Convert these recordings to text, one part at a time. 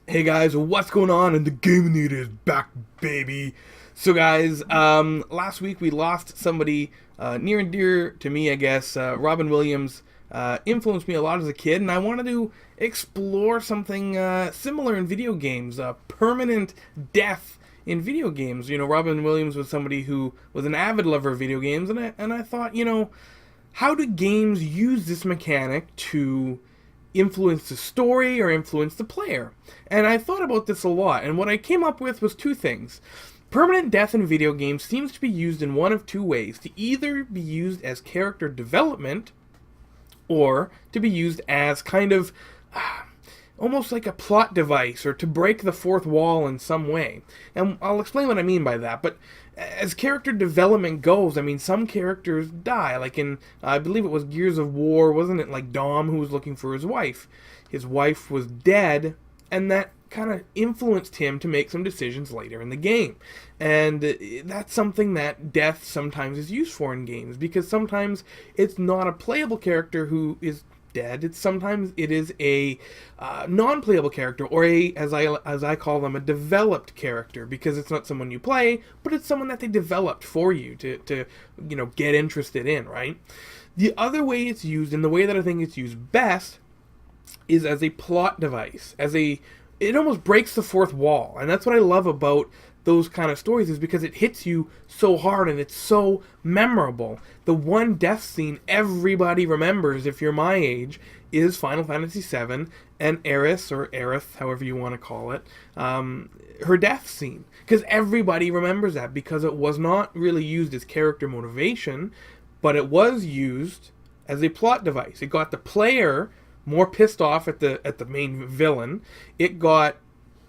Hey guys, what's going on? And the Faninators is back, baby. So guys, last week we lost somebody near and dear to me, I guess. Robin Williams influenced me a lot as a kid, and I wanted to explore something similar in video games, permanent death in video games. You know, Robin Williams was somebody who was an avid lover of video games, and I thought, how do games use this mechanic to influence the story or influence the player? And I thought about this a lot, and what I came up with was two things. Permanent death in video games seems to be used in one of two ways: to either be used as character development, or to be used as kind of almost like a plot device, or to break the fourth wall in some way. And I'll explain what I mean by that. But as character development goes, I mean, some characters die. Like in, I believe it was Gears of War, wasn't it, like Dom, who was looking for his wife? His wife was dead, and that kind of influenced him to make some decisions later in the game. And that's something that death sometimes is used for in games, because sometimes it's not a playable character who is dead. Sometimes it is a non-playable character, or as I call them, a developed character, because it's not someone you play, but it's someone that they developed for you to get interested in, right? The other way it's used, and the way that I think it's used best, is as a plot device, it almost breaks the fourth wall. And that's what I love about those kind of stories, is because it hits you so hard and it's so memorable. The one death scene everybody remembers, if you're my age, is Final Fantasy VII and Aerith, or Aerith, however you want to call it, her death scene. Because everybody remembers that, because it was not really used as character motivation, but it was used as a plot device. It got the player more pissed off at the main villain. It got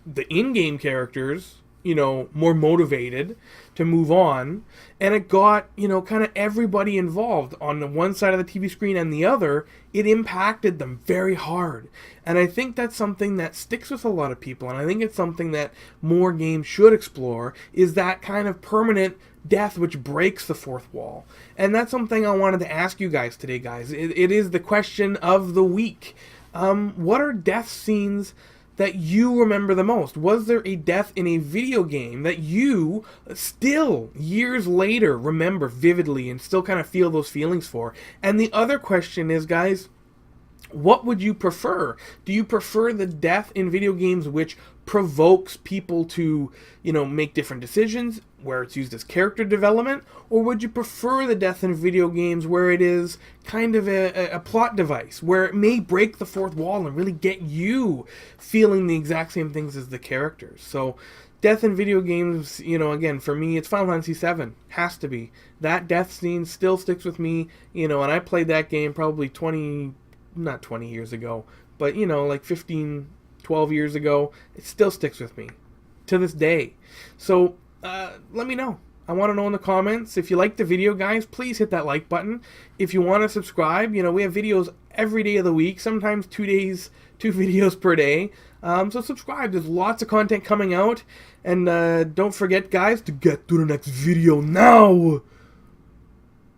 the in-game characters, more motivated to move on, and it got, kind of everybody involved on the one side of the TV screen and the other. It impacted them very hard. And I think that's something that sticks with a lot of people, and I think it's something that more games should explore, is that kind of permanent death which breaks the fourth wall. And that's something I wanted to ask you guys today, guys. It is the question of the week. What are death scenes that you remember the most? Was there a death in a video game that you still, years later, remember vividly and still kind of feel those feelings for? And the other question is, guys, what would you prefer? Do you prefer the death in video games which provokes people to, make different decisions, where it's used as character development? Or would you prefer the death in video games where it is kind of a plot device, where it may break the fourth wall and really get you feeling the exact same things as the characters? So death in video games, again, for me, it's Final Fantasy VII. Has to be. That death scene still sticks with me, and I played that game probably not 20 years ago, but, like 15, 12 years ago. It still sticks with me to this day. So, let me know. I want to know in the comments. If you like the video, guys, please hit that like button. If you want to subscribe, we have videos every day of the week, sometimes 2 videos per day. So subscribe. There's lots of content coming out. And don't forget, guys, to get to the next video now.